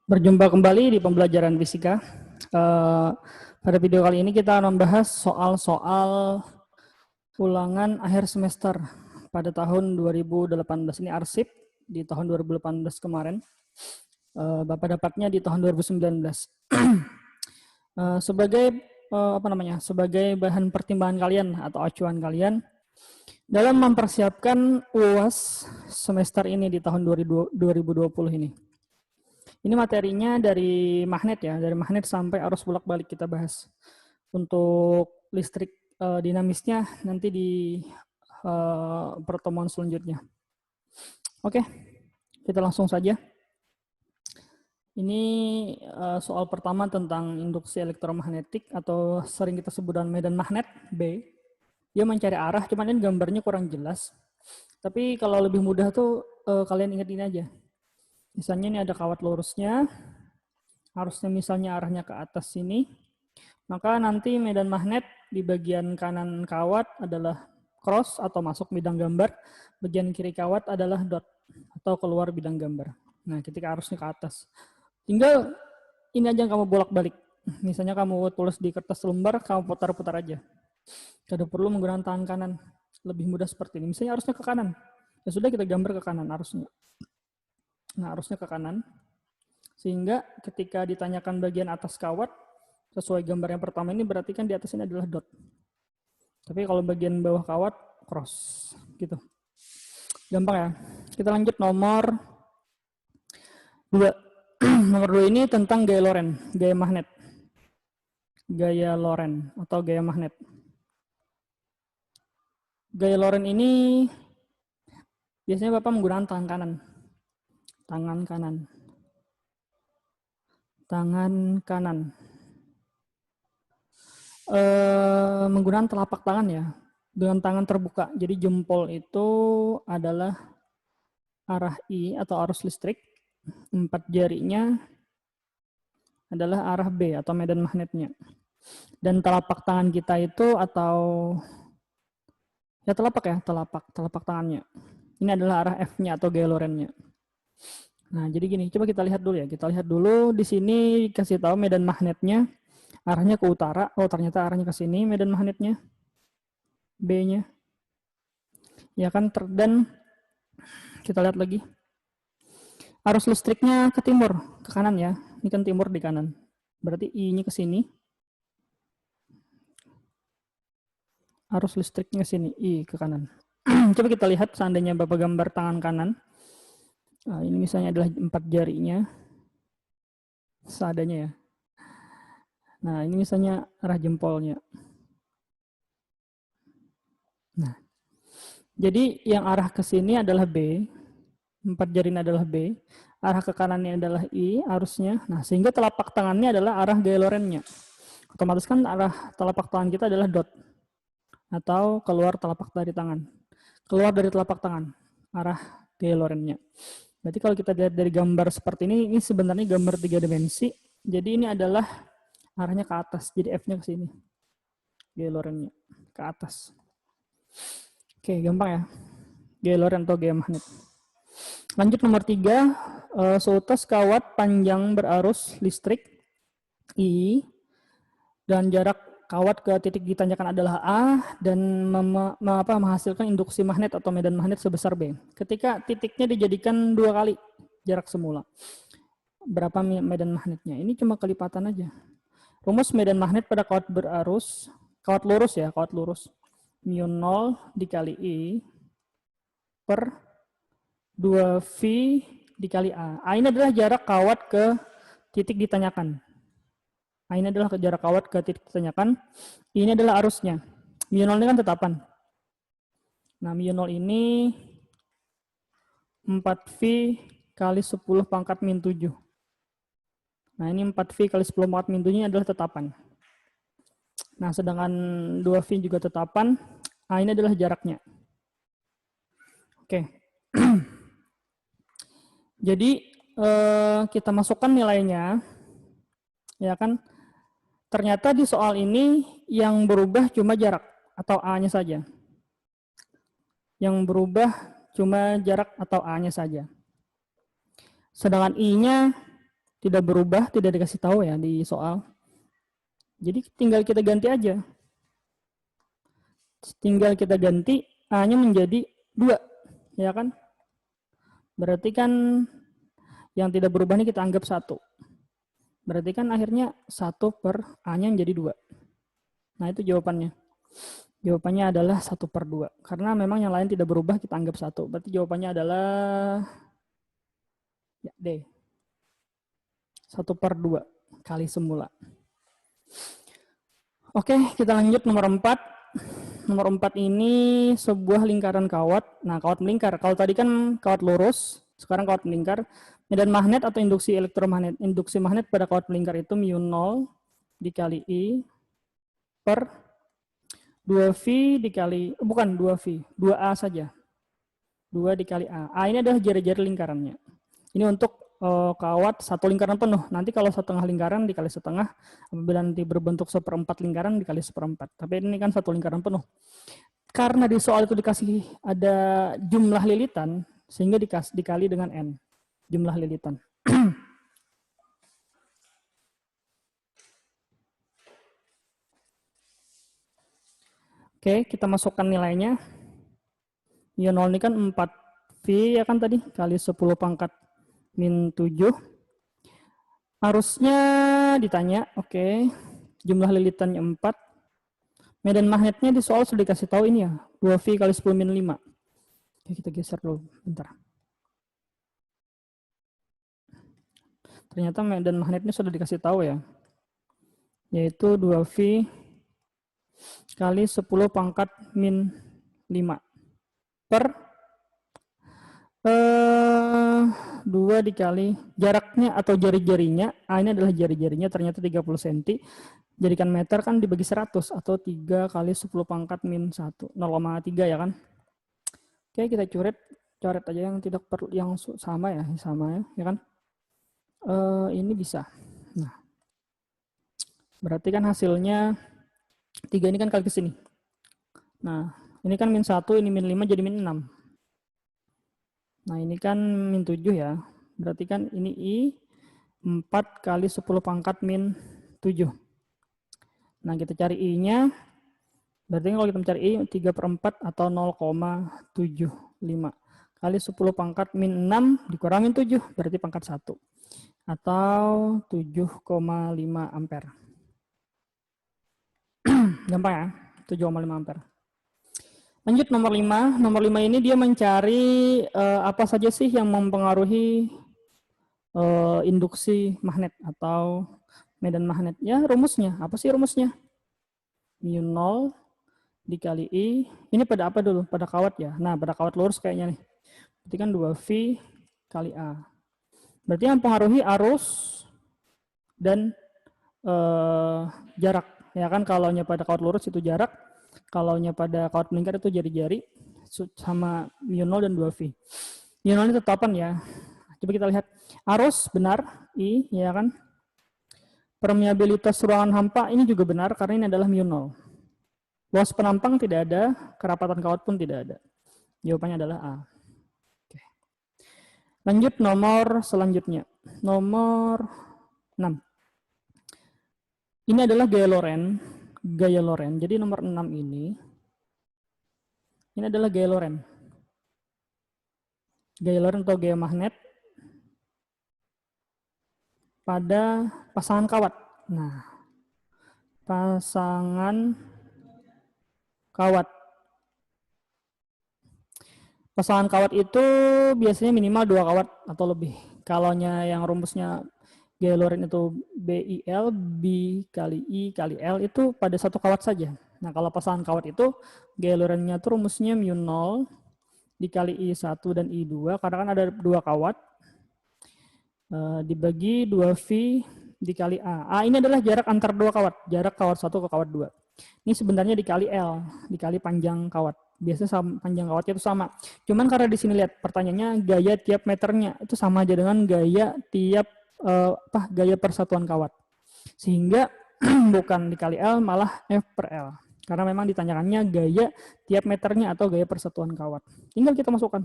Berjumpa kembali di pembelajaran fisika. Pada video kali ini kita akan membahas soal-soal ulangan akhir semester pada tahun 2018. Ini arsip di tahun 2018 kemarin. Bapak dapatnya di tahun 2019. Sebagai bahan pertimbangan kalian atau acuan kalian dalam mempersiapkan UAS semester ini di tahun 2020 ini. Ini materinya dari magnet ya, dari magnet sampai arus bolak-balik kita bahas. Untuk listrik dinamisnya nanti di pertemuan selanjutnya. Oke, kita langsung saja. Ini soal pertama tentang induksi elektromagnetik atau sering kita sebut dengan medan magnet B. Dia mencari arah, cuman ini gambarnya kurang jelas. Tapi kalau lebih mudah tuh kalian ingat ini aja. Misalnya ini ada kawat lurusnya, harusnya misalnya arahnya ke atas sini, maka nanti medan magnet di bagian kanan kawat adalah cross atau masuk bidang gambar, bagian kiri kawat adalah dot atau keluar bidang gambar. Nah, ketika arusnya ke atas, tinggal ini aja yang kamu bolak-balik. Misalnya kamu tulis di kertas lembar, kamu putar-putar aja. Tidak perlu menggunakan tangan kanan, lebih mudah seperti ini. Misalnya arusnya ke kanan, ya sudah kita gambar ke kanan arusnya. Nah, arusnya ke kanan, sehingga ketika ditanyakan bagian atas kawat, sesuai gambar yang pertama ini berarti kan di atas ini adalah dot. Tapi kalau bagian bawah kawat, cross. Gitu. Gampang ya. Kita lanjut nomor 2. Nomor 2 ini tentang gaya Lorentz, gaya magnet. Gaya Lorentz atau gaya magnet. Gaya Lorentz ini biasanya Bapak menggunakan tangan kanan. Tangan kanan. Tangan kanan. Menggunakan telapak tangan ya. Dengan tangan terbuka. Jadi jempol itu adalah arah I atau arus listrik. 4 jarinya adalah arah B atau medan magnetnya. Dan telapak tangan kita itu atau ya telapak tangannya. Ini adalah arah F-nya atau gaya Lorentz-nya. Nah, jadi gini, coba kita lihat dulu ya. Kita lihat dulu di sini kasih tahu medan magnetnya arahnya ke utara. Oh, ternyata arahnya ke sini medan magnetnya. B-nya. Ya kan, dan kita lihat lagi. Arus listriknya ke timur, ke kanan ya. Ini kan timur di kanan. Berarti I-nya ke sini. Arus listriknya ke sini, I ke kanan. Coba kita lihat seandainya Bapak gambar tangan kanan. Nah, ini misalnya adalah 4 jarinya. Seadanya ya. Nah, ini misalnya arah jempolnya. Nah, jadi yang arah ke sini adalah B. 4 jarinya adalah B. Arah ke kanannya adalah I, arusnya. Nah, sehingga telapak tangannya adalah arah gaya Lorentz-nya. Otomatis kan arah telapak tangan kita adalah dot. Atau keluar telapak dari tangan. Keluar dari telapak tangan. Arah gaya Lorentz-nya. Berarti kalau kita lihat dari gambar seperti ini sebenarnya gambar 3 dimensi. Jadi ini adalah arahnya ke atas. Jadi F-nya ke sini. Gaya Lorentz-nya ke atas. Oke, gampang ya. Gaya Lorentz atau gaya magnet. Lanjut nomor 3. Seutas kawat panjang berarus listrik I dan jarak kawat ke titik ditanyakan adalah A dan menghasilkan induksi magnet atau medan magnet sebesar B. Ketika titiknya dijadikan 2 kali jarak semula. Berapa medan magnetnya? Ini cuma kelipatan aja. Rumus medan magnet pada kawat berarus, kawat lurus ya, kawat lurus. μ0 dikali I per 2V dikali A. A ini adalah jarak kawat ke titik ditanyakan. A ini adalah jarak kawat ke titik ditanyakan. Ini adalah arusnya. μ0 ini kan tetapan. Nah, μ0 ini 4V kali 10 pangkat min 7. Nah, ini 4V kali 10 pangkat min 7 ini adalah tetapan. Nah, sedangkan 2V juga tetapan. A ini adalah jaraknya. Oke. Jadi, kita masukkan nilainya. Ya kan? Ternyata di soal ini yang berubah cuma jarak atau A-nya saja. Yang berubah cuma jarak atau A-nya saja. Sedangkan I-nya tidak berubah, tidak dikasih tahu ya di soal. Jadi tinggal kita ganti aja. Tinggal kita ganti A-nya menjadi 2, ya kan? Berarti kan yang tidak berubah ini kita anggap 1. Berarti kan akhirnya 1 per A-nya menjadi 2. Nah, itu jawabannya. Jawabannya adalah 1/2. Karena memang yang lain tidak berubah, kita anggap 1. Berarti jawabannya adalah ya, D. 1/2 kali semula. Oke, kita lanjut nomor 4. Nomor 4 ini sebuah lingkaran kawat. Nah, kawat melingkar. Kalau tadi kan kawat lurus, sekarang kawat melingkar. Medan magnet atau induksi elektromagnet. Induksi magnet pada kawat melingkar itu μ0 dikali I per 2V dikali, bukan 2V, 2A saja. 2 dikali A. A ini adalah jari-jari lingkarannya. Ini untuk kawat satu lingkaran penuh. Nanti kalau setengah lingkaran dikali setengah, apabila nanti berbentuk 1/4 lingkaran dikali 1/4. Tapi ini kan satu lingkaran penuh. Karena di soal itu dikasih ada jumlah lilitan, sehingga dikali dengan N. Jumlah lilitan. Oke, kita masukkan nilainya. Y0 ini kan 4V ya kan tadi, kali 10 pangkat min 7. Harusnya ditanya, oke, jumlah lilitannya 4. Medan magnetnya di soal sudah dikasih tahu ini ya, 2V kali 10 min 5. Oke, kita geser dulu, bentar. Ternyata medan magnetnya sudah dikasih tahu ya, yaitu 2V kali 10 pangkat min 5 per 2 dikali jaraknya atau jari-jarinya. A ini adalah jari-jarinya, ternyata 30 cm. Jadikan meter kan dibagi 100 atau 3 kali 10 pangkat min 1, 0,3 ya kan. Oke, kita coret aja yang tidak perlu, yang sama ya, ya kan. Ini bisa. Nah, berarti kan hasilnya 3 ini kan kali ke sini. Nah, ini kan min 1, ini min 5 jadi min 6. Nah, ini kan min 7 ya. Berarti kan ini I 4 kali 10 pangkat min 7. Nah, kita cari I-nya. Berarti kalau kita mencari I 3/4 atau 0,75. Kali 10 pangkat min 6 dikurangin 7. Berarti pangkat 1. Atau 7,5 ampere. Gampang ya? 7,5 ampere. Lanjut nomor 5. Nomor 5 ini dia mencari apa saja sih yang mempengaruhi induksi magnet atau medan magnet. Ya, rumusnya. Apa sih rumusnya? μ0 dikali I. Ini pada apa dulu? Pada kawat ya. Nah, pada kawat lurus kayaknya nih. Berarti kan 2V kali A. Berarti yang mempengaruhi arus dan jarak. Ya kan, kalau pada kawat lurus itu jarak. Kalau pada kawat melingkar itu jari-jari sama μ0 dan 2V. μ0 ini tetapan ya. Coba kita lihat. Arus benar, I, ya kan. Permeabilitas ruangan hampa ini juga benar karena ini adalah μ0. Luas penampang tidak ada, kerapatan kawat pun tidak ada. Jawabannya adalah A. Oke. Lanjut nomor selanjutnya. Nomor 6. Ini adalah gaya Lorentz. Jadi nomor 6 ini adalah gaya Lorentz. Gaya Lorentz atau gaya magnet pada pasangan kawat. Nah, pasangan kawat. Pasangan kawat itu biasanya minimal 2 kawat atau lebih. Kalau yang rumusnya gaya Lorentz itu BIL, B kali I kali L itu pada satu kawat saja. Nah, kalau pasangan kawat itu gaya Lorentz-nya itu rumusnya μ0 dikali I1 dan I2 karena kan ada 2 kawat. Dibagi 2V dikali A. A ini adalah jarak antar 2 kawat, jarak kawat 1 ke kawat 2. Ini sebenarnya dikali L, dikali panjang kawat. Biasanya panjang kawatnya itu sama. Cuman karena di sini lihat pertanyaannya gaya tiap meternya itu sama aja dengan gaya tiap gaya persatuan kawat. Sehingga bukan dikali L malah F per L. Karena memang ditanyakannya gaya tiap meternya atau gaya persatuan kawat. Tinggal kita masukkan.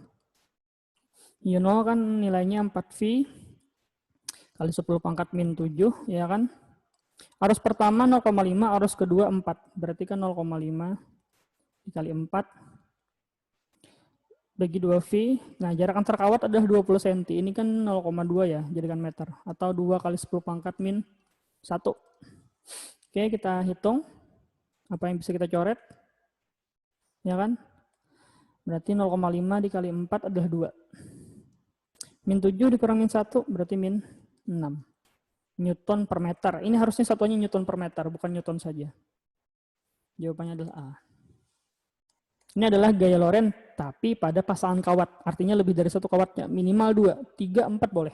Y0 kan nilainya 4V kali 10 pangkat min 7, ya kan? Arus pertama 0,5, arus kedua 4. Berarti kan 0,5 dikali 4 bagi 2V. Nah, jarak antar kawat adalah 20 cm. Ini kan 0,2 ya, jadikan meter. Atau 2 kali 10 pangkat min 1. Oke, kita hitung apa yang bisa kita coret. Ya kan? Berarti 0,5 dikali 4 adalah 2. Min 7 dikurang min 1 berarti min 6. Newton per meter. Ini harusnya satuannya Newton per meter, bukan Newton saja. Jawabannya adalah A. Ini adalah gaya Lorentz, tapi pada pasangan kawat. Artinya lebih dari satu kawatnya. Minimal 2, 3, 4 boleh.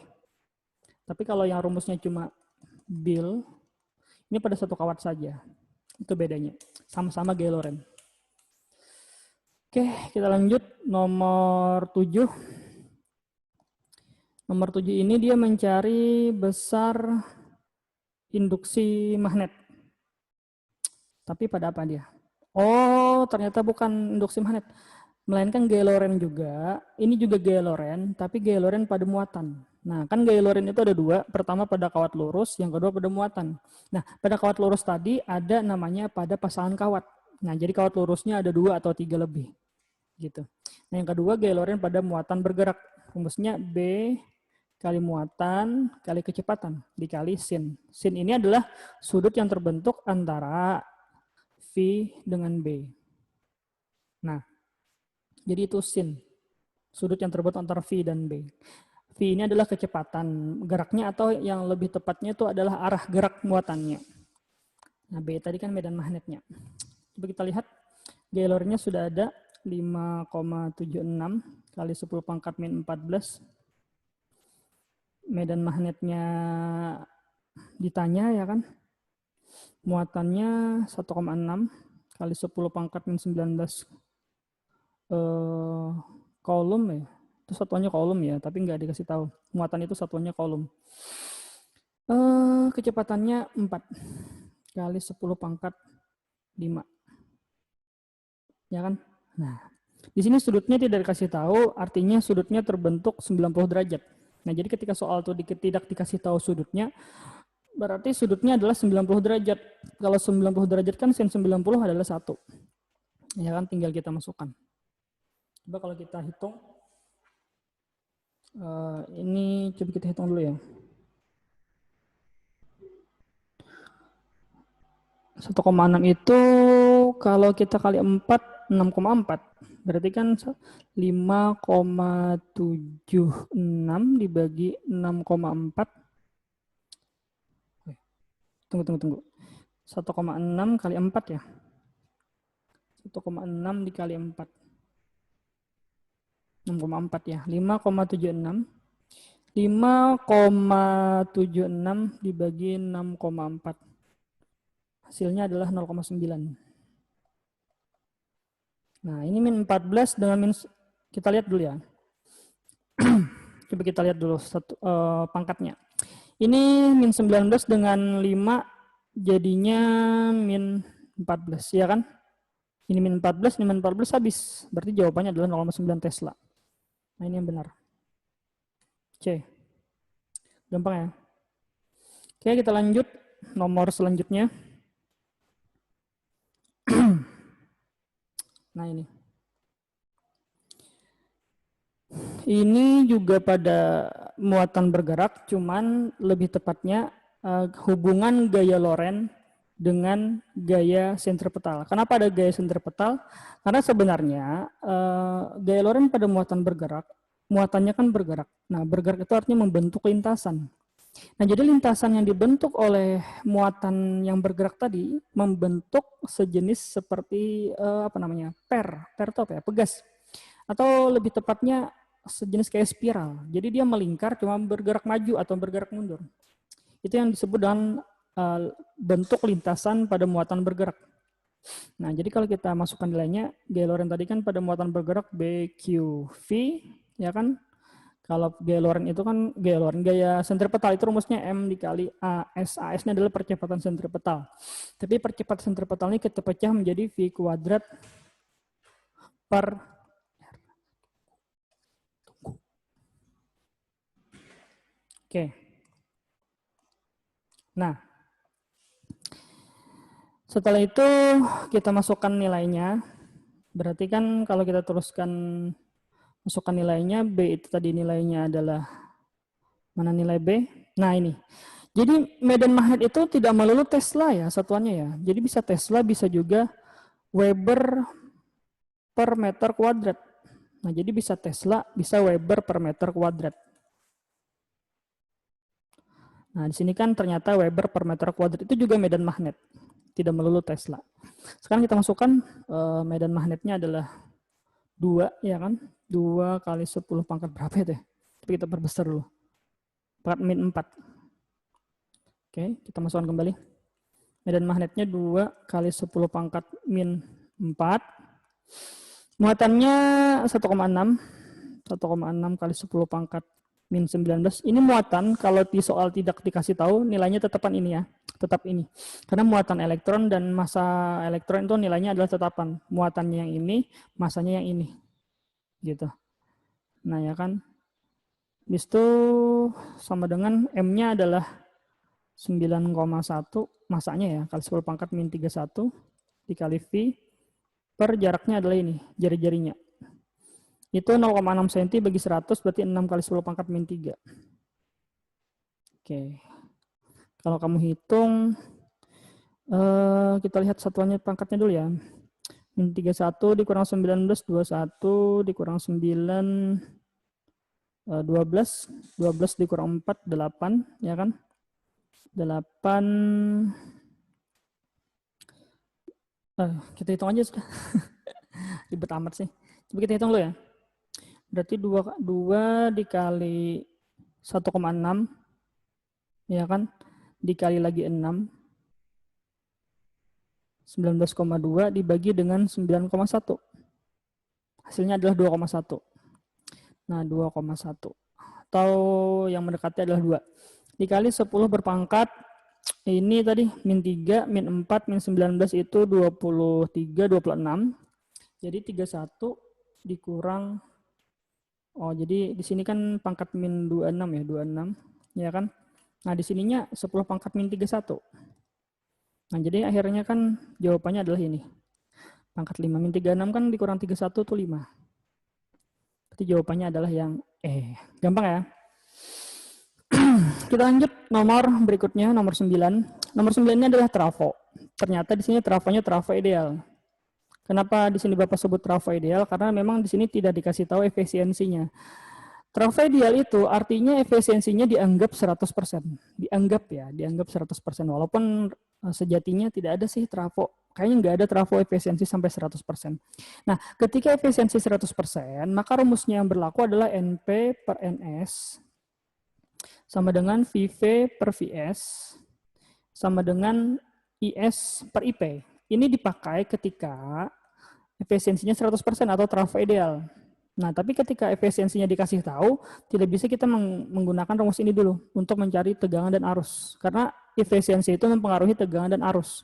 Tapi kalau yang rumusnya cuma Bill, ini pada satu kawat saja. Itu bedanya. Sama-sama gaya Lorentz. Oke, kita lanjut. Nomor 7. Nomor 7 ini dia mencari besar induksi magnet. Tapi pada apa dia? Oh, ternyata bukan induksi magnet. Melainkan gaya Lorentz juga. Ini juga gaya Lorentz, tapi gaya Lorentz pada muatan. Nah, kan gaya Lorentz itu ada dua. Pertama pada kawat lurus, yang kedua pada muatan. Nah, pada kawat lurus tadi ada namanya pada pasangan kawat. Nah, jadi kawat lurusnya ada 2 atau 3 lebih. Gitu. Nah, yang kedua gaya Lorentz pada muatan bergerak. Rumusnya B kali muatan kali kecepatan dikali sin. Sin ini adalah sudut yang terbentuk antara V dengan B. Nah, jadi itu sin. Sudut yang terbentuk antara V dan B. V ini adalah kecepatan geraknya atau yang lebih tepatnya itu adalah arah gerak muatannya. Nah, B tadi kan medan magnetnya. Coba kita lihat. Gaya Lorentz-nya sudah ada 5,76 kali 10 pangkat min 14. Medan magnetnya ditanya ya kan. Muatannya 1,6 kali 10 pangkat min 19 kolom ya. Itu satuannya kolom ya, tapi nggak dikasih tahu. Muatan itu satuannya kolom. Kecepatannya 4 kali 10 pangkat 5. Ya kan? Nah, di sini sudutnya tidak dikasih tahu, artinya sudutnya terbentuk 90 derajat. Nah, jadi ketika soal itu tidak dikasih tahu sudutnya, berarti sudutnya adalah 90 derajat. Kalau 90 derajat kan sin 90 adalah 1. Ya kan, tinggal kita masukkan. Coba kalau kita hitung, ini coba kita hitung dulu ya. 1,6 itu kalau kita kali 4, 6,4. Berarti kan 5,76 dibagi 6,4. Tunggu. 1,6 kali 4 ya. 1,6 dikali 4. 6,4 ya. 5,76. 5,76 dibagi 6,4. Hasilnya adalah 0,9. Nah, ini min 14 dengan min, kita lihat dulu ya. Coba kita lihat dulu pangkatnya. Ini min 19 dengan 5 jadinya min 14, ya kan? Ini min 14, ini min 14 habis. Berarti jawabannya adalah 0,9 Tesla. Nah, ini yang benar. C. Gampang ya? Oke, kita lanjut. Nomor selanjutnya. Nah, ini. Ini juga pada muatan bergerak, cuman lebih tepatnya hubungan gaya Lorentz dengan gaya sentripetal. Kenapa ada gaya sentripetal? Karena sebenarnya gaya Lorentz pada muatan bergerak, muatannya kan bergerak. Nah, bergerak itu artinya membentuk lintasan. Nah, jadi lintasan yang dibentuk oleh muatan yang bergerak tadi membentuk sejenis seperti per itu apa ya? Pegas. Atau lebih tepatnya sejenis kayak spiral. Jadi dia melingkar cuma bergerak maju atau bergerak mundur. Itu yang disebut dengan bentuk lintasan pada muatan bergerak. Nah, jadi kalau kita masukkan nilainya, gaya Lorentz tadi kan pada muatan bergerak BQV, ya kan? Kalau gaya Lorentz itu kan gaya sentripetal itu rumusnya M dikali AS. AS-nya adalah percepatan sentripetal. Tapi percepatan sentripetal ini kita pecah menjadi V kuadrat per Oke. Nah, setelah itu kita masukkan nilainya. Berarti kan kalau kita teruskan masukkan nilainya, B itu tadi nilainya adalah, mana nilai B? Nah ini. Jadi medan magnet itu tidak melulu Tesla ya satuannya ya. Jadi bisa Tesla, bisa juga Weber per meter kuadrat. Nah jadi bisa Tesla, bisa Weber per meter kuadrat. Nah di sini kan ternyata Weber per meter kuadrat itu juga medan magnet. Tidak melulu Tesla. Sekarang kita masukkan medan magnetnya adalah 2 ya kan. 2 kali 10 pangkat berapa itu ya? Tapi kita perbesar dulu. Pangkat min 4. Oke, kita masukkan kembali. Medan magnetnya 2 kali 10 pangkat min 4. Muatannya 1,6. 1,6 kali 10 pangkat min 19. Ini muatan, kalau di soal tidak dikasih tahu, nilainya tetapan ini ya. Tetap ini. Karena muatan elektron dan massa elektron itu nilainya adalah tetapan. Muatannya yang ini, massanya yang ini. Gitu. Nah ya kan. Habis itu sama dengan M-nya adalah 9,1 masanya ya, kali 10 pangkat min 31 dikali V per jaraknya adalah ini, jari-jarinya. Itu 0,6 cm bagi 100 berarti 6 kali 10 pangkat min 3. Oke. Kalau kamu hitung, kita lihat satuannya pangkatnya dulu ya. Min 31 dikurang 19, 21 dikurang 9, 12. 12 dikurang 4, 8, ya kan? 8. Kita hitung aja sudah. Ribet amat sih. Coba kita hitung dulu ya. Berarti 2 dikali 1,6, ya kan? Dikali lagi 6. 19,2 dibagi dengan 9,1. Hasilnya adalah 2,1. Nah, 2,1. Atau yang mendekati adalah 2. Dikali 10 berpangkat, ini tadi min 3, min 4, min 19 itu 23, 26. Jadi 31 dikurang, jadi di sini kan pangkat min 26 ya, 26, ya kan? Nah, di sininya 10 pangkat min 31. Nah, jadi akhirnya kan jawabannya adalah ini. Pangkat 5 min 36 kan dikurang 31 itu 5. Berarti jawabannya adalah yang E. Gampang ya? Kita lanjut nomor berikutnya, nomor 9. Nomor 9 ini adalah trafo. Ternyata di sini trafonya trafo ideal. Kenapa di sini Bapak sebut trafo ideal? Karena memang di sini tidak dikasih tahu efisiensinya. Trafo ideal itu artinya efisiensinya dianggap 100%. Dianggap ya, dianggap 100%. Walaupun sejatinya tidak ada sih trafo. Kayaknya nggak ada trafo efisiensi sampai 100%. Nah, ketika efisiensi 100%, maka rumusnya yang berlaku adalah NP per NS sama dengan VV per VS sama dengan IS per IP. Ini dipakai ketika efisiensinya 100% atau trafo ideal. Nah, tapi ketika efisiensinya dikasih tahu, tidak bisa kita menggunakan rumus ini dulu untuk mencari tegangan dan arus. Karena efisiensi itu mempengaruhi tegangan dan arus.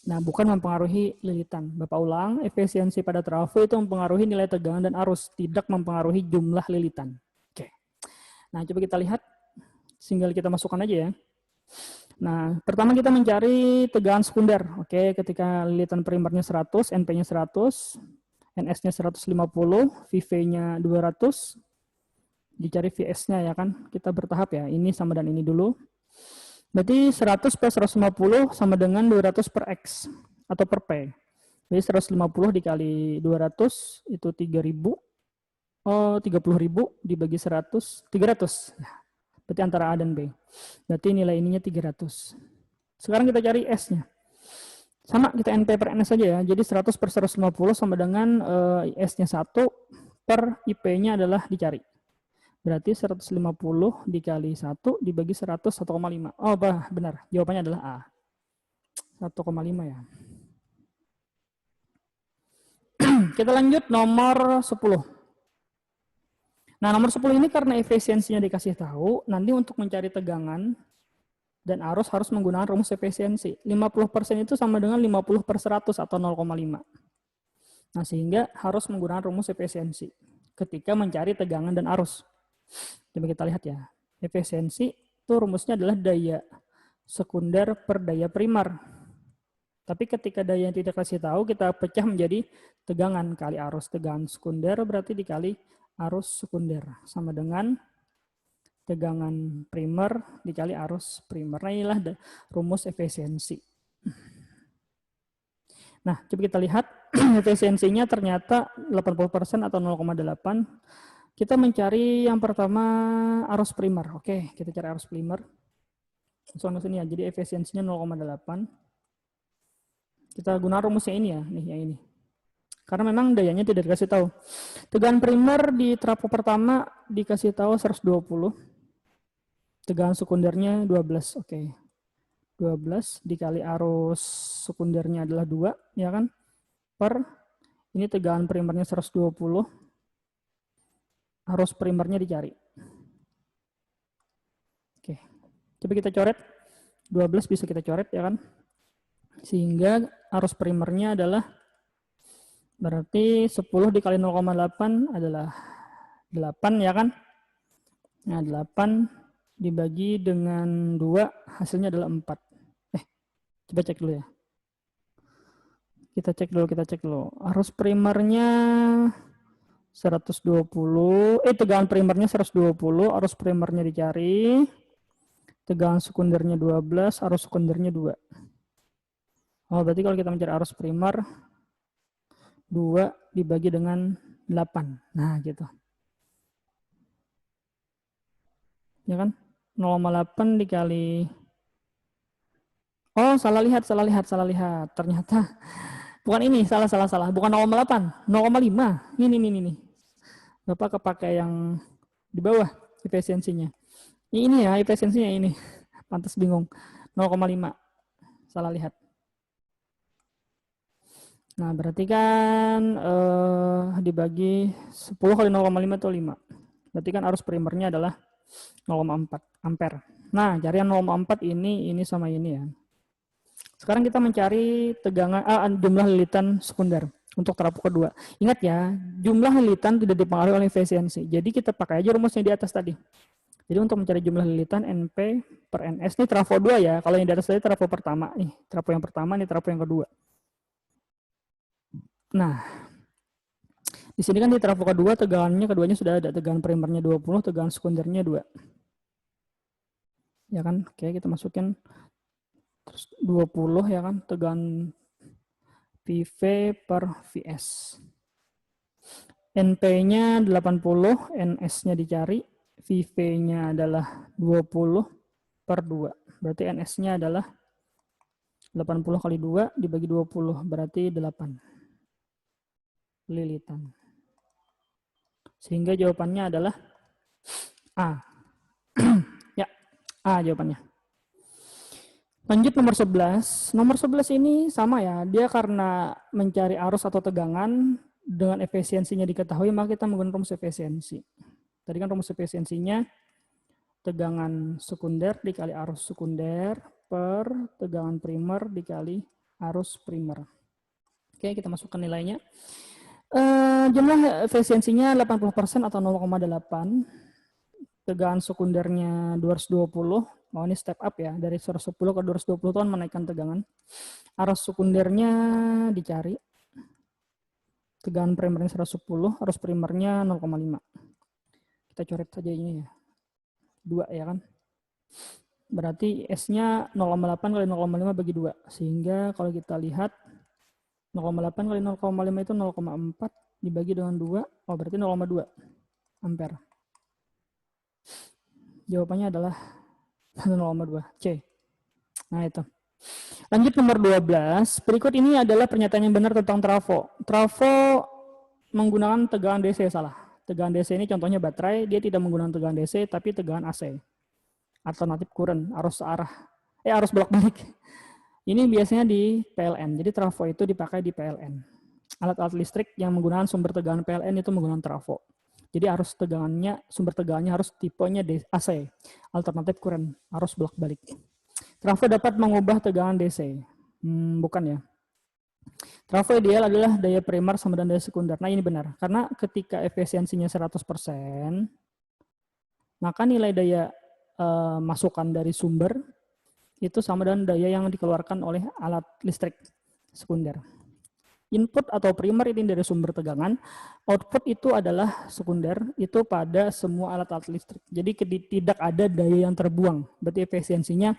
Nah, bukan mempengaruhi lilitan. Bapak ulang, efisiensi pada trafo itu mempengaruhi nilai tegangan dan arus, tidak mempengaruhi jumlah lilitan. Oke. Nah, coba kita lihat. Tinggal kita masukkan aja ya. Nah, pertama kita mencari tegangan sekunder. Oke, ketika lilitan primernya 100, NP-nya 100, NS-nya 150, VV-nya 200, dicari VS-nya ya kan. Kita bertahap ya, ini sama dan ini dulu. Berarti 100 per 150 sama dengan 200 per X atau per P. Jadi 150 dikali 200 itu 3.000. 30.000 dibagi 100, 300. Berarti antara A dan B. Berarti nilai ininya 300. Sekarang kita cari S-nya. Sama, kita NP per NS saja ya. Jadi 100 per 150 sama dengan S-nya 1 per IP-nya adalah dicari. Berarti 150 dikali 1 dibagi 100, 1,5. Oh, benar. Jawabannya adalah A. 1,5 ya. Kita lanjut nomor 10. Nah, nomor 10 ini karena efisiensinya dikasih tahu, nanti untuk mencari tegangan dan arus harus menggunakan rumus efisiensi. 50% itu sama dengan 50 per 100 atau 0,5. Nah, sehingga harus menggunakan rumus efisiensi ketika mencari tegangan dan arus. Coba kita lihat ya. Efisiensi itu rumusnya adalah daya sekunder per daya primer. Tapi ketika daya yang tidak kasih tahu, kita pecah menjadi tegangan kali arus. Tegangan sekunder berarti dikali arus sekunder. Sama dengan tegangan primer dikali arus primer. Nah, inilah rumus efisiensi. Nah, coba kita lihat efisiensinya ternyata 80% atau 0,8. Kita mencari yang pertama arus primer. Oke, kita cari arus primer. Langsung ke sini ya. Jadi efisiensinya 0,8. Kita gunakan rumusnya ini ya, nih yang ini. Karena memang dayanya tidak dikasih tahu. Tegangan primer di trafo pertama dikasih tahu 120. Tegangan sekundernya 12. Oke. 12 dikali arus sekundernya adalah 2, ya kan? Per ini tegangan primernya 120. Arus primernya dicari. Oke. Coba kita coret. 12 bisa kita coret, ya kan? Sehingga arus primernya adalah berarti 10 dikali 0,8 adalah 8, ya kan? Nah, 8 dibagi dengan 2 hasilnya adalah 4. Coba cek dulu ya. Kita cek dulu. Arus primernya 120, tegangan primernya 120, arus primernya dicari. Tegangan sekundernya 12, arus sekundernya 2. Oh, berarti kalau kita mencari arus primer 2 dibagi dengan 8. Nah, gitu. Ya kan? 0,8 dikali. Oh, salah lihat. Ternyata bukan ini, salah. Bukan 0,8, 0,5. Ini. Bapak kepakai yang di bawah efisiensinya. Ini ya efisiensinya ini. Pantas bingung. 0,5. Salah lihat. Nah, berarti kan dibagi 10 kali 0,5 itu 5. Berarti kan arus primernya adalah 0,4 ampere. Nah, cari yang 0,4 ini sama ini ya. Sekarang kita mencari tegangan jumlah lilitan sekunder untuk trafo kedua. Ingat ya, jumlah lilitan tidak dipengaruhi oleh efisiensi. Jadi kita pakai aja rumusnya di atas tadi. Jadi untuk mencari jumlah lilitan NP per NS, ini trafo 2 ya. Kalau yang di atas tadi trafo pertama. Nih, trafo yang pertama, nih trafo yang kedua. Nah, di sini kan di trafo kedua keduanya sudah ada. Tegangan primernya 20, tegangan sekundernya 2. Ya kan? Oke, kita masukin terus 20 ya kan, tegangan PV per VS. NP-nya 80, NS-nya dicari, VV-nya adalah 20 per 2. Berarti NS-nya adalah 80 kali 2 dibagi 20, berarti 8 lilitan. Sehingga jawabannya adalah A. Ya, A jawabannya. Lanjut nomor 11. Nomor 11 ini sama ya, dia karena mencari arus atau tegangan dengan efisiensinya diketahui, maka kita menggunakan rumus efisiensi. Tadi kan rumus efisiensinya tegangan sekunder dikali arus sekunder per tegangan primer dikali arus primer. Oke, kita masukkan nilainya. Jumlah efisiensinya 80% atau 0,8. Tegangan sekundernya 220. Oh, ini step up ya, dari 110 ke 220 itu kan menaikkan tegangan. Arus sekundernya dicari. Tegangan primernya 110, arus primernya 0,5. Kita coret saja ini ya. 2 ya kan. Berarti S-nya 0,8 kali 0,5 bagi 2. Sehingga kalau kita lihat 0,8 kali 0,5 itu 0,4 dibagi dengan 2. Oh, berarti 0,2 ampere. Jawabannya adalah 0,2 C. Nah, itu. Lanjut nomor 12. Berikut ini adalah pernyataan yang benar tentang trafo. Trafo menggunakan tegangan DC, salah. Tegangan DC ini contohnya baterai, dia tidak menggunakan tegangan DC tapi tegangan AC. Alternatif current, arus bolak-balik. Ini biasanya di PLN. Jadi trafo itu dipakai di PLN. Alat-alat listrik yang menggunakan sumber tegangan PLN itu menggunakan trafo. Jadi arus tegangannya, sumber tegangannya harus tipenya AC, alternatif current, arus bolak-balik. Trafo dapat mengubah tegangan DC. Bukan ya. Trafo ideal adalah daya primer sama dengan daya sekunder. Nah, ini benar. Karena ketika efisiensinya 100%, maka nilai daya masukan dari sumber itu sama dengan daya yang dikeluarkan oleh alat listrik sekunder. Input atau primer ini dari sumber tegangan, output itu adalah sekunder, itu pada semua alat-alat listrik. Jadi tidak ada daya yang terbuang, berarti efisiensinya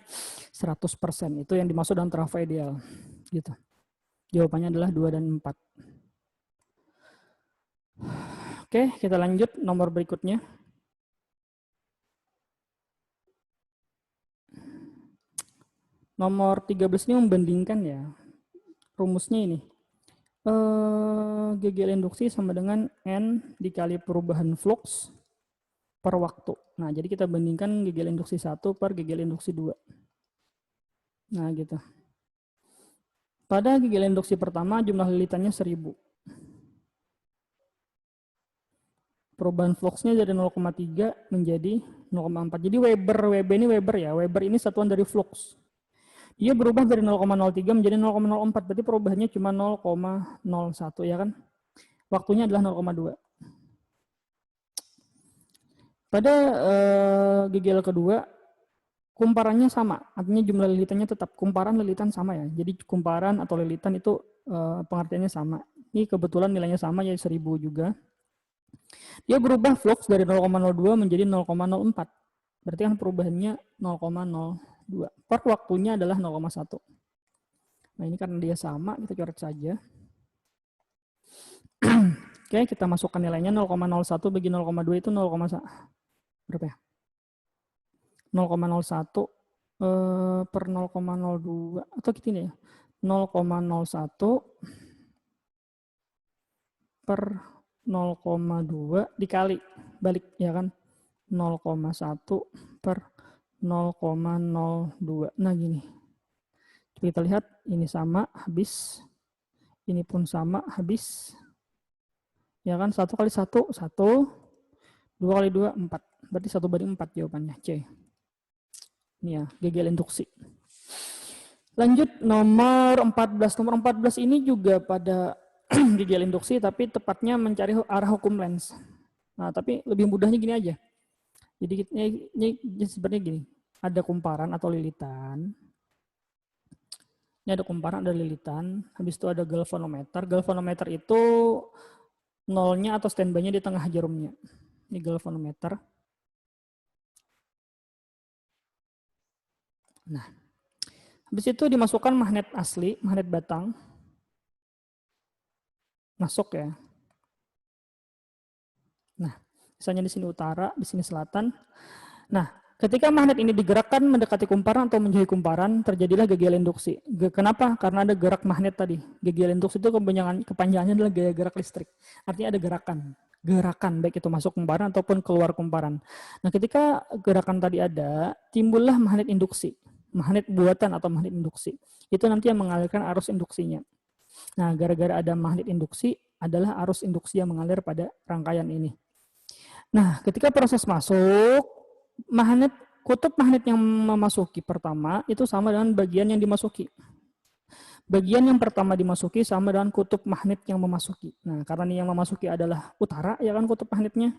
100%. Itu yang dimaksud dengan trafo ideal. Gitu. Jawabannya adalah 2 dan 4. Oke, kita lanjut nomor berikutnya. Nomor 13 ini membandingkan ya. Rumusnya ini. GGL induksi sama dengan N dikali perubahan flux per waktu. Nah, jadi kita bandingkan GGL induksi 1 per GGL induksi 2. Nah, gitu. Pada GGL induksi pertama jumlah lilitannya 1000. Perubahan fluxnya dari 0,3 menjadi 0,4. Jadi Weber ini Weber ya. Weber ini satuan dari flux. Dia berubah dari 0,03 menjadi 0,04, berarti perubahannya cuma 0,01 ya kan? Waktunya adalah 0,2. Pada GGL kedua, kumparannya sama, artinya jumlah lilitannya tetap. Kumparan lilitan sama ya, jadi kumparan atau lilitan itu pengertiannya sama. Ini kebetulan nilainya sama, yaitu 1000 juga. Dia berubah flux dari 0,02 menjadi 0,04. Berarti kan perubahannya 0,02. Per waktunya adalah 0,1. Nah ini karena dia sama, kita coret saja. Oke, kita masukkan nilainya 0,01 bagi 0,2 itu 0, berapa ya? 0,01 per 0,02 atau gini ya. 0,01 per 0,2 dikali balik ya kan. 0,1 per 0,02. Nah gini. Kita lihat ini sama habis. Ini pun sama habis. Ya kan 1 kali 1 1, 2 kali 2 4. Berarti 1/4 jawabannya C. Ini ya GGL induksi. Lanjut nomor 14. Nomor 14 ini juga pada GGL induksi tapi tepatnya mencari arah hukum Lenz. Nah, tapi lebih mudahnya gini aja. Jadi ini sebenarnya gini, ada kumparan atau lilitan. Ini ada kumparan, ada lilitan. Habis itu ada galvanometer. Galvanometer itu nolnya atau standby-nya di tengah jarumnya. Ini galvanometer. Nah, habis itu dimasukkan magnet asli, magnet batang. Masuk ya. Nah, misalnya di sini utara, di sini selatan. Nah, ketika magnet ini digerakkan mendekati kumparan atau menjauhi kumparan, terjadilah GGL induksi. Kenapa? Karena ada gerak magnet tadi. GGL induksi itu kepanjangannya adalah gaya gerak listrik. Artinya ada gerakan, baik itu masuk kumparan ataupun keluar kumparan. Nah, ketika gerakan tadi ada, timbullah magnet induksi. Magnet buatan atau magnet induksi. Itu nanti yang mengalirkan arus induksinya. Nah, gara-gara ada magnet induksi, adalah arus induksi yang mengalir pada rangkaian ini. Nah, ketika proses masuk, kutub magnet yang memasuki pertama itu sama dengan bagian yang dimasuki. Bagian yang pertama dimasuki sama dengan kutub magnet yang memasuki. Nah, karena ini yang memasuki adalah utara, ya kan kutub magnetnya.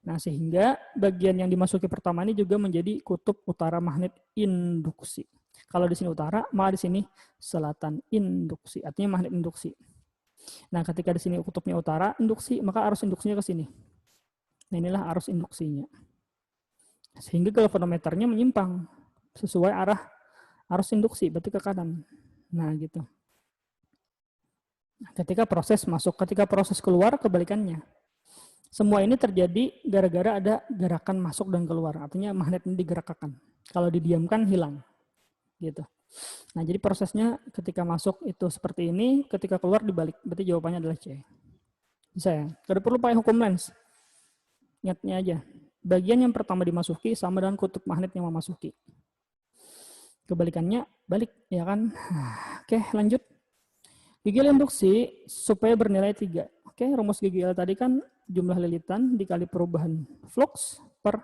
Nah, sehingga bagian yang dimasuki pertama ini juga menjadi kutub utara magnet induksi. Kalau di sini utara, maka di sini selatan induksi. Artinya magnet induksi. Nah, ketika di sini kutubnya utara induksi, maka arus induksinya ke sini. Nah, inilah arus induksinya. Sehingga galvanometernya menyimpang sesuai arah arus induksi, berarti ke kanan. Nah, gitu. Ketika proses masuk, ketika proses keluar, kebalikannya. Semua ini terjadi gara-gara ada gerakan masuk dan keluar. Artinya magnet ini digerakkan. Kalau didiamkan, hilang. Gitu. Nah, jadi prosesnya ketika masuk itu seperti ini, ketika keluar dibalik. Berarti jawabannya adalah C. Bisa ya? Tidak perlu pakai hukum Lenz. Ingatnya aja. Bagian yang pertama dimasuki sama dengan kutub magnet yang memasuki. Kebalikannya balik, ya kan? Oke, lanjut. GGL induksi supaya bernilai 3. Oke, rumus GGL tadi kan jumlah lilitan dikali perubahan flux per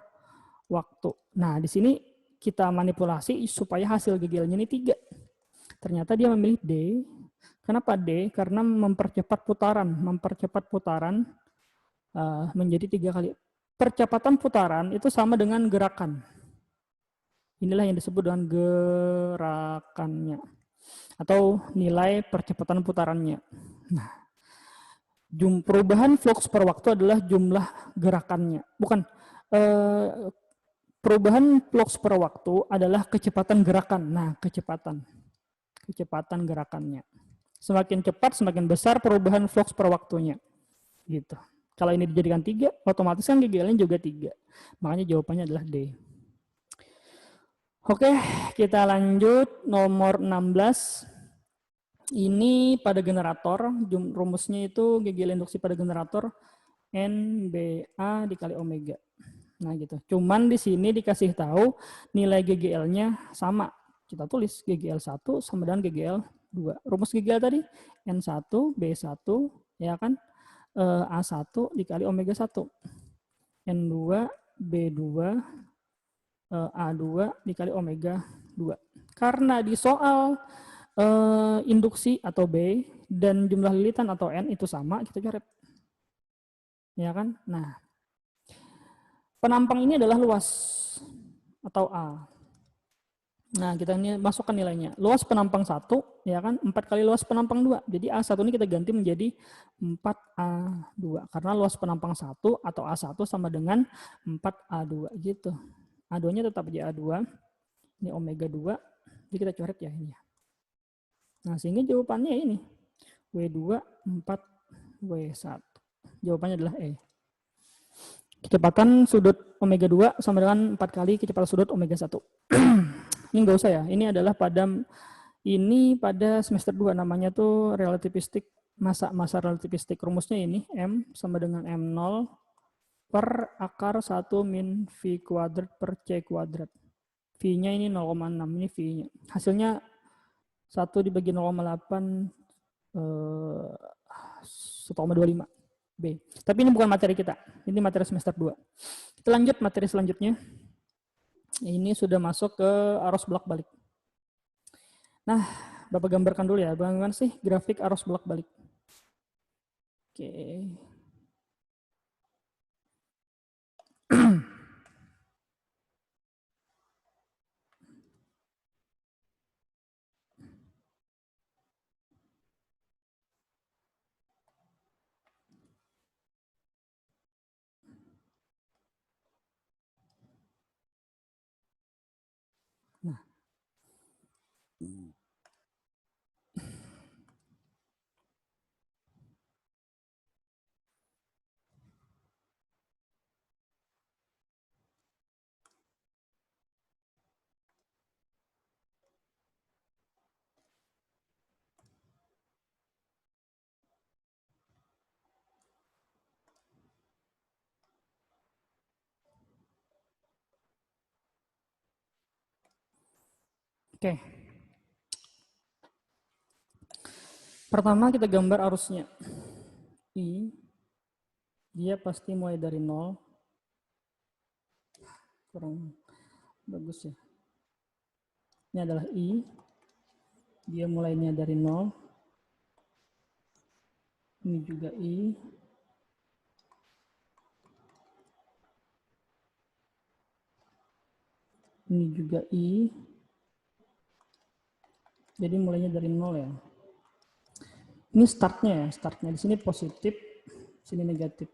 waktu. Nah, di sini kita manipulasi supaya hasil GGL-nya ini 3. Ternyata dia memilih D. Kenapa D? Karena mempercepat putaran menjadi 3 kali. Percepatan putaran itu sama dengan gerakan. Inilah yang disebut dengan gerakannya atau nilai percepatan putarannya. Nah, perubahan flux per waktu adalah jumlah gerakannya. Bukan, perubahan flux per waktu adalah kecepatan gerakan. Nah, kecepatan gerakannya. Semakin cepat, semakin besar perubahan flux per waktunya. Gitu. Kalau ini dijadikan 3, otomatis kan GGL-nya juga 3. Makanya jawabannya adalah D. Oke, kita lanjut nomor 16. Ini pada generator, rumusnya itu GGL induksi pada generator NBA dikali omega. Nah gitu. Cuman di sini dikasih tahu nilai GGL-nya sama. Kita tulis GGL 1 sama dengan GGL 2. Rumus GGL tadi N1, B1, ya kan? A1 dikali omega 1. N2, B2, A2 dikali omega 2. Karena di soal induksi atau B dan jumlah lilitan atau N itu sama, kita coret. Ya kan? Nah, penampang ini adalah luas atau A. Nah, kita ini masukkan nilainya. Luas penampang 1, ya kan? 4 kali luas penampang 2. Jadi A1 ini kita ganti menjadi 4A2. Karena luas penampang 1 atau A1 sama dengan 4A2 gitu. A2-nya tetap jadi A2. Ini omega 2. Jadi kita coret ya ini. Nah, sehingga jawabannya ini. W2, 4, W1. Jawabannya adalah E. Kecepatan sudut omega 2 sama dengan 4 kali kecepatan sudut omega 1. Ini enggak usah ya. Ini adalah pada semester 2 namanya tuh relativistik, masa relativistik. Rumusnya ini M sama dengan M0 per akar 1 min V kuadrat per C kuadrat. V-nya ini 0,6, ini V-nya. Hasilnya 1 dibagi 0,8 1,25 B. Tapi ini bukan materi kita. Ini materi semester 2. Kita lanjut materi selanjutnya. Ini sudah masuk ke arus bolak-balik. Nah, Bapak gambarkan dulu ya. Bagaimana sih grafik arus bolak-balik? Oke. Nah. Oke. Pertama kita gambar arusnya. I, dia pasti mulai dari 0. Kurang bagus ya. Ini adalah I. Dia mulainya dari 0. Ini juga I. Ini juga I. Jadi mulainya dari 0 ya. Ini startnya ya, startnya di sini positif, sini negatif.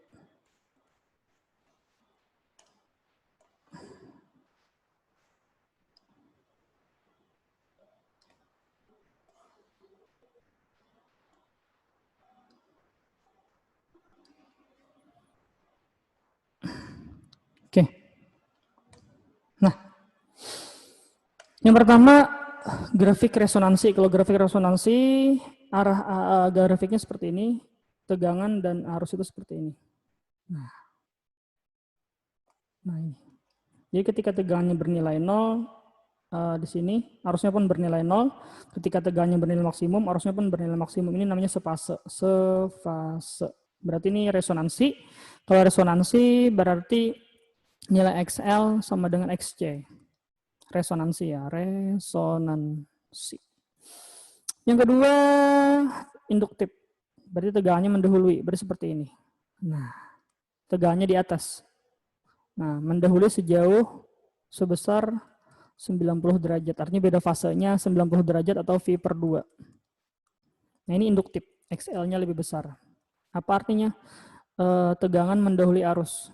Oke. Nah, yang pertama grafik resonansi. Kalau grafik resonansi arah grafiknya seperti ini, tegangan dan arus itu seperti ini. Nah ini. Jadi ketika tegangannya bernilai 0 di sini arusnya pun bernilai 0. Ketika tegangannya bernilai maksimum, arusnya pun bernilai maksimum. Ini namanya sefase. Berarti ini resonansi. Kalau resonansi berarti nilai XL sama dengan XC. Resonansi ya, resonansi. Yang kedua, induktif. Berarti tegangannya mendahului, berarti seperti ini. Nah, tegangannya di atas. Nah, mendahului sejauh sebesar 90 derajat. Artinya beda fasenya 90 derajat atau V per 2. Nah ini induktif, XL-nya lebih besar. Apa artinya? Tegangan mendahului arus.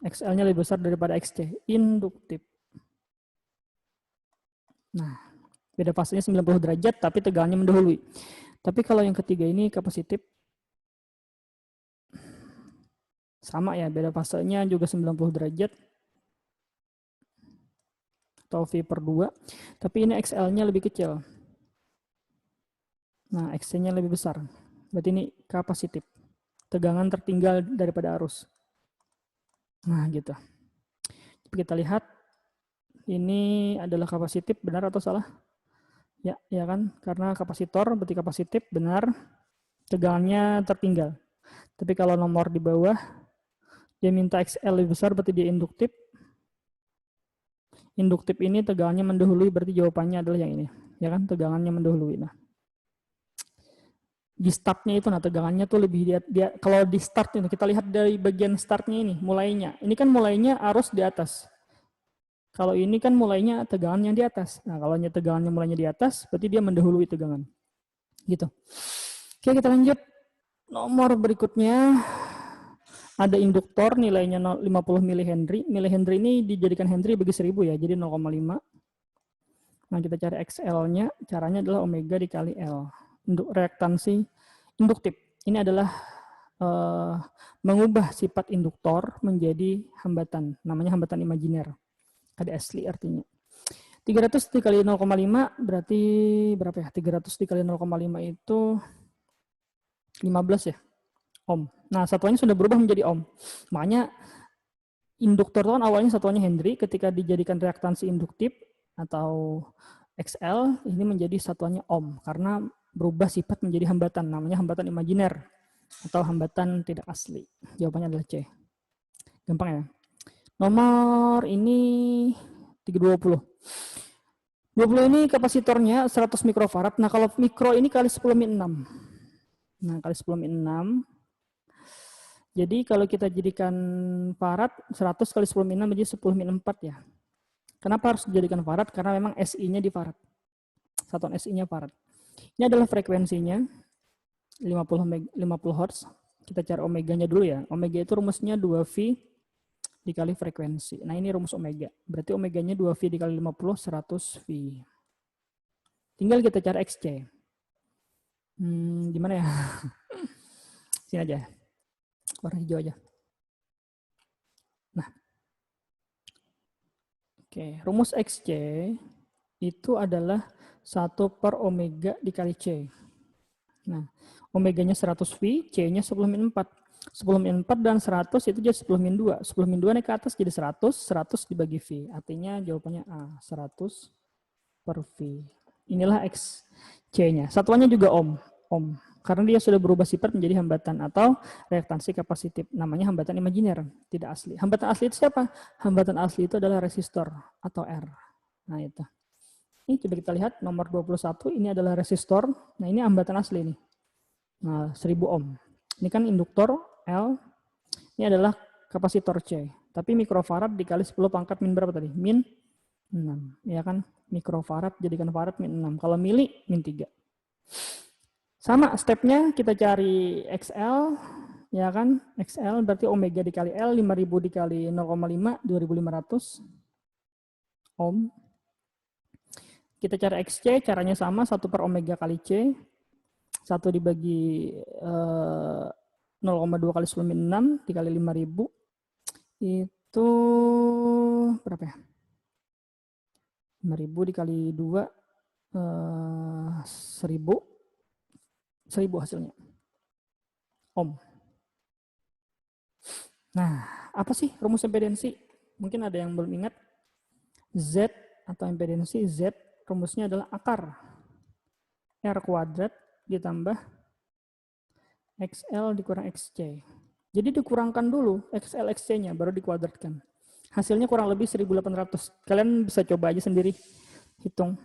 XL-nya lebih besar daripada XC. Induktif. Nah, beda fasenya 90 derajat tapi tegangannya mendahului. Tapi kalau yang ketiga ini kapasitif. Sama ya, beda fasenya juga 90 derajat. Atau V per 2. Tapi ini XL-nya lebih kecil. Nah, XC-nya lebih besar. Berarti ini kapasitif. Tegangan tertinggal daripada arus. Nah, gitu. Kita lihat. Ini adalah kapasitif, benar atau salah? Ya kan? Karena kapasitor berarti kapasitif, benar. Tegangannya tertinggal. Tapi kalau nomor di bawah, dia minta XL lebih besar, berarti dia induktif. Induktif ini tegangannya mendahului, berarti jawabannya adalah yang ini. Ya kan? Tegangannya mendahului. Nah, di startnya itu, nah tegangannya tuh lebih, dia kalau di start ini, kita lihat dari bagian startnya ini, mulainya. Ini kan mulainya arus di atas. Kalau ini kan mulainya tegangannya di atas. Nah, kalau tegangannya mulainya di atas, berarti dia mendahului tegangan. Gitu. Oke, kita lanjut. Nomor berikutnya ada induktor nilainya 50 mH. MH ini dijadikan Henry bagi 1000 ya, jadi 0,5. Nah, kita cari XL-nya, caranya adalah omega dikali L. Untuk reaktansi induktif. Ini adalah mengubah sifat induktor menjadi hambatan. Namanya hambatan imajiner. Ada asli artinya. 300 dikali 0,5 berarti berapa ya? 300 dikali 0,5 itu 15 ya? Ohm. Nah, satuannya sudah berubah menjadi ohm. Makanya induktor itu kan awalnya satuannya Henry, ketika dijadikan reaktansi induktif atau XL, ini menjadi satuannya ohm karena berubah sifat menjadi hambatan, namanya hambatan imajiner atau hambatan tidak asli. Jawabannya adalah C. Gampang ya? Nomor ini 320. 20 ini kapasitornya 100 mikrofarad. Nah, kalau mikro ini kali 10 min 6. Nah, kali 10 min 6. Jadi kalau kita jadikan farad, 100 kali 10 min 6 menjadi 10 min 4 ya. Kenapa harus dijadikan farad? Karena memang SI-nya di farad. Satuan SI-nya farad. Ini adalah frekuensinya 50 Hz. Kita cari omeganya dulu ya. Omega itu rumusnya 2V dikali frekuensi. Nah, ini rumus omega. Berarti omeganya 2V dikali 50, 100V. Tinggal kita cari XC. Gimana ya? Sini aja. Warna hijau aja. Nah. Oke, rumus XC itu adalah 1 per omega dikali C. Nah, omeganya 100V, C-nya 10 min 4. 10 min 4 dan 100 itu jadi 10 min 2. 10 min 2 naik ke atas jadi 100, 100 dibagi V. Artinya jawabannya A, 100 per V. Inilah XC-nya. Satuannya juga ohm. Karena dia sudah berubah sifat menjadi hambatan atau reaktansi kapasitif. Namanya hambatan imajiner, tidak asli. Hambatan asli itu siapa? Hambatan asli itu adalah resistor atau R. Nah itu. Ini coba kita lihat nomor 21, ini adalah resistor. Nah ini hambatan asli nih. Nah 1000 ohm. Ini kan induktor L. Ini adalah kapasitor C. Tapi mikrofarad dikali 10 pangkat min berapa tadi? Min 6. Ya kan? Mikrofarad jadikan farad min 6. Kalau mili min 3. Sama stepnya kita cari XL. Ya kan? XL berarti omega dikali L. 5000 dikali 0,5. 2500 ohm. Kita cari XC. Caranya sama. 1 per omega kali C. 1 dibagi 0,2 kali 10 min 6 dikali 5000 itu berapa ya? 5000 dikali 2 1000 hasilnya. Ohm. Nah, apa sih rumus impedensi? Mungkin ada yang belum ingat. Z atau impedensi Z rumusnya adalah akar R kuadrat ditambah XL dikurang XC. Jadi dikurangkan dulu XL XC-nya baru dikuadratkan. Hasilnya kurang lebih 1800. Kalian bisa coba aja sendiri hitung.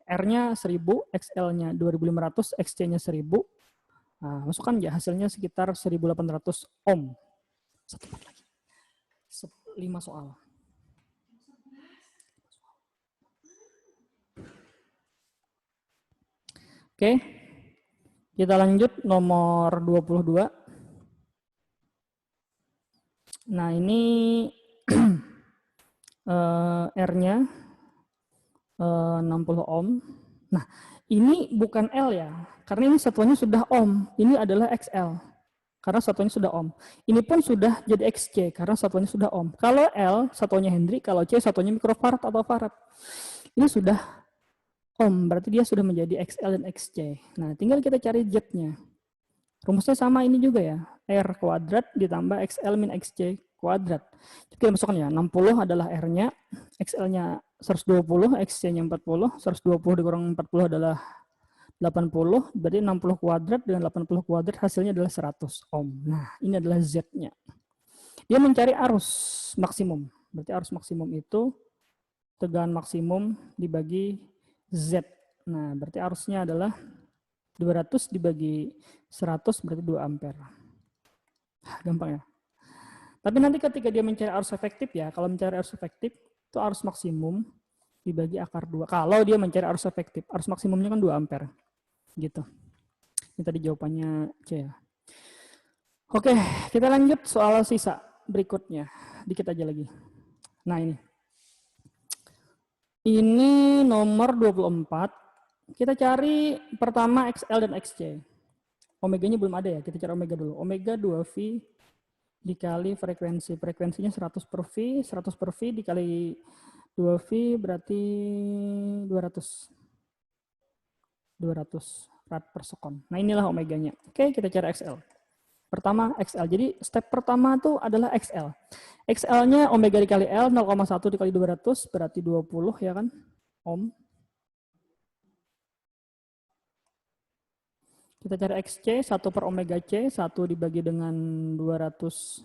R-nya 1000, XL-nya 2500, XC-nya 1000. Nah, masukkan aja hasilnya sekitar 1800 ohm. Satu lagi. 5 soal. Oke, kita lanjut nomor 22. Nah, ini R-nya 60 ohm. Nah, ini bukan L ya, karena ini satuannya sudah ohm. Ini adalah XL, karena satuannya sudah ohm. Ini pun sudah jadi XC, karena satuannya sudah ohm. Kalau L, satuannya Henry, kalau C, satuannya mikrofarad atau farad. Ini sudah ohm, berarti dia sudah menjadi XL dan XC. Nah, tinggal kita cari Z-nya. Rumusnya sama ini juga ya, R kuadrat ditambah XL min XC kuadrat. Kita masukkan ya, 60 adalah R-nya, XL-nya 120, XC-nya 40, 120 dikurang 40 adalah 80, berarti 60 kuadrat dengan 80 kuadrat hasilnya adalah 100 ohm. Nah, ini adalah Z-nya. Dia mencari arus maksimum, berarti arus maksimum itu tegangan maksimum dibagi Z. Nah, berarti arusnya adalah 200 dibagi 100 berarti 2 ampere. Gampang ya. Tapi nanti ketika dia mencari arus efektif ya, kalau mencari arus efektif itu arus maksimum dibagi akar 2. Kalau dia mencari arus efektif, arus maksimumnya kan 2 ampere. Gitu. Ini tadi jawabannya C ya. Oke, kita lanjut soal sisa berikutnya. Dikit aja lagi. Nah, ini. Ini nomor 24. Kita cari pertama XL dan XC. Omeganya belum ada ya, kita cari omega dulu. Omega 2V dikali frekuensi. Frekuensinya 100 per V, 100 per V dikali 2V berarti 200. 200 rad per sekon. Nah, inilah omeganya. Oke, kita cari XL. Pertama XL. Jadi step pertama itu adalah XL. XL-nya omega dikali L 0,1 dikali 200 berarti 20 ya kan? Ohm. Kita cari XC, 1 per omega C, 1 dibagi dengan 200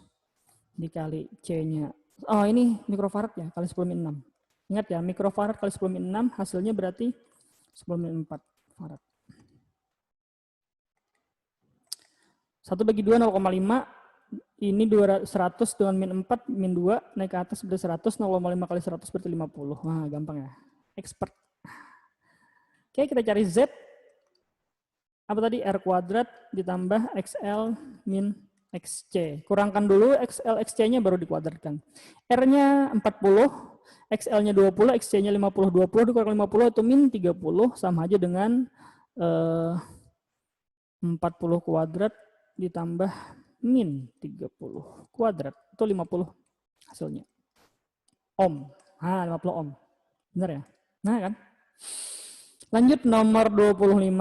dikali C-nya. Oh, ini mikrofarad ya, kali 10-6. Ingat ya, mikrofarad kali 10-6 hasilnya berarti 10-4 farad. 1 bagi 2, 0,5. Ini 100 dengan min 4, min 2, naik ke atas berarti 100, 0,5 kali 100 berarti 50. Wah, gampang ya. Expert. Oke, kita cari Z. Apa tadi? R kuadrat ditambah XL min XC. Kurangkan dulu XL, XC-nya baru dikuadratkan. R-nya 40, XL-nya 20, XC-nya 50. 20 dikurang 50 itu min 30, sama aja dengan 40 kuadrat ditambah min 30 kuadrat. Itu 50 hasilnya. Ohm. Nah, 50 ohm. Benar ya? Nah kan? Lanjut nomor 25.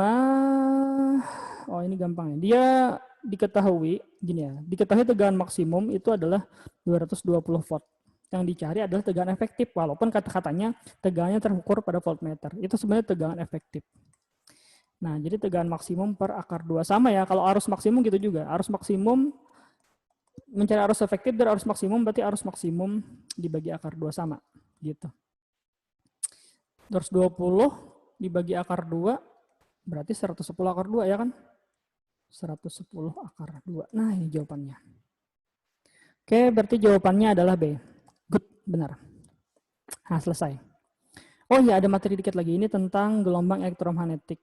Oh, ini gampang ya. Dia diketahui gini ya. Diketahui tegangan maksimum itu adalah 220 volt. Yang dicari adalah tegangan efektif, walaupun kata-katanya tegangannya terukur pada voltmeter. Itu sebenarnya tegangan efektif. Nah, jadi tegangan maksimum per akar 2 sama ya. Kalau arus maksimum gitu juga. Arus maksimum mencari arus efektif dari arus maksimum berarti arus maksimum dibagi akar 2 sama gitu. 220 dibagi akar 2 berarti 110 akar 2 ya kan? 110 akar 2. Nah, ini jawabannya. Oke, berarti jawabannya adalah B. Good, benar. Nah, selesai. Oh ya, ada materi dikit lagi. Ini tentang gelombang elektromagnetik.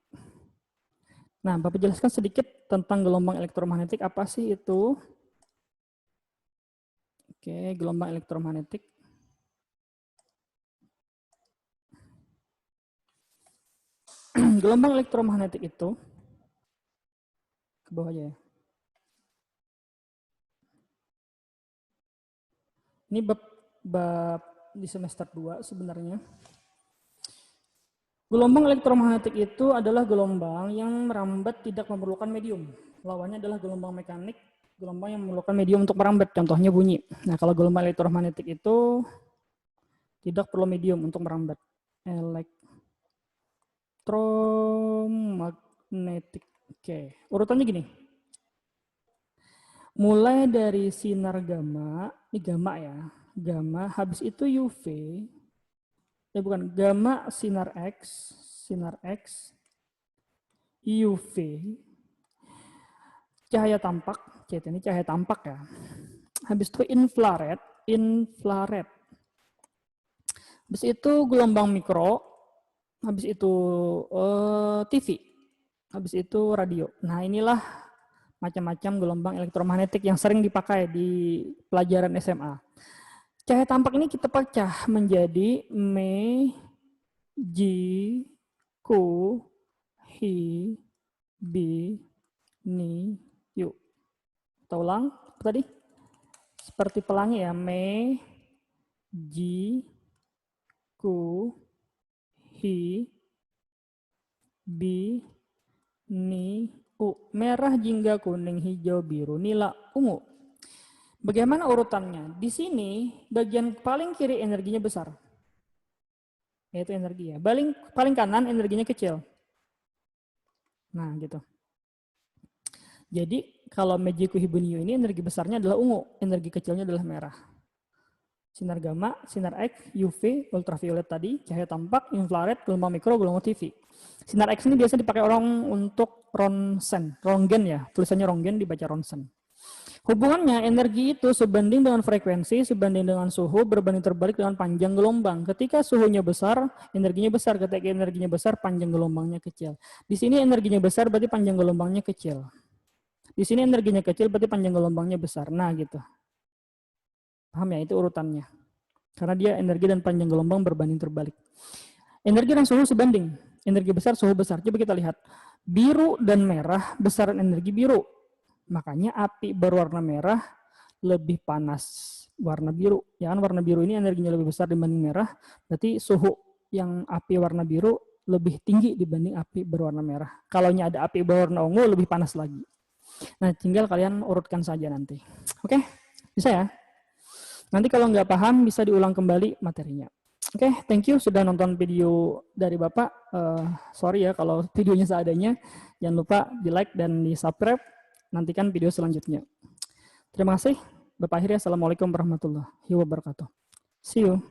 Nah, Bapak jelaskan sedikit tentang gelombang elektromagnetik. Apa sih itu? Oke, gelombang elektromagnetik. Gelombang elektromagnetik itu, ke bawah aja ya. Ini bab di semester 2 sebenarnya. Gelombang elektromagnetik itu adalah gelombang yang merambat tidak memerlukan medium. Lawannya adalah gelombang mekanik, gelombang yang memerlukan medium untuk merambat, contohnya bunyi. Nah, kalau gelombang elektromagnetik itu tidak perlu medium untuk merambat. Elektromagnetik. Oke, urutannya gini. Mulai dari sinar gamma, ini gamma ya, gamma, habis itu UV, bukan, gamma sinar X, UV, cahaya tampak, ini cahaya tampak ya, habis itu infrared, habis itu gelombang mikro, habis itu TV. habis itu radio. Nah, inilah macam-macam gelombang elektromagnetik yang sering dipakai di pelajaran SMA. Cahaya tampak ini kita pecah menjadi Me, Ji, Ku, Hi, Bi, Ni, Yu. Kita ulang tadi. Seperti pelangi ya. Me, Ji, Ku, Hi, Bi, Ni, U. Merah, jingga, kuning, hijau, biru, nila, ungu. Bagaimana urutannya? Di sini bagian paling kiri energinya besar, yaitu energi ya. Paling kanan energinya kecil. Nah, gitu. Jadi kalau Mejiku Hibuniu ini energi besarnya adalah ungu, energi kecilnya adalah merah. Sinar gamma, sinar X, UV, ultraviolet tadi, cahaya tampak, infrared, gelombang mikro, gelombang TV. Sinar X ini biasa dipakai orang untuk ronggen ya, tulisannya ronggen dibaca ronsen. Hubungannya energi itu sebanding dengan frekuensi, sebanding dengan suhu, berbanding terbalik dengan panjang gelombang. Ketika suhunya besar, energinya besar. Ketika energinya besar, panjang gelombangnya kecil. Di sini energinya besar, berarti panjang gelombangnya kecil. Di sini energinya kecil, berarti panjang gelombangnya besar. Nah, gitu. Paham ya? Itu urutannya. Karena dia energi dan panjang gelombang berbanding terbalik. Energi dan suhu sebanding. Energi besar, suhu besar. Coba kita lihat. Biru dan merah, besaran energi biru. Makanya api berwarna merah lebih panas warna biru. Ya kan, warna biru ini energinya lebih besar dibanding merah. Berarti suhu yang api warna biru lebih tinggi dibanding api berwarna merah. Kalau ada api berwarna ungu lebih panas lagi. Nah, tinggal kalian urutkan saja nanti. Oke, bisa ya? Nanti kalau nggak paham bisa diulang kembali materinya. Oke, thank you sudah nonton video dari Bapak. Sorry ya kalau videonya seadanya. Jangan lupa di like dan di subscribe. Nantikan video selanjutnya. Terima kasih. Bapak akhirnya, assalamualaikum warahmatullahi wabarakatuh. See you.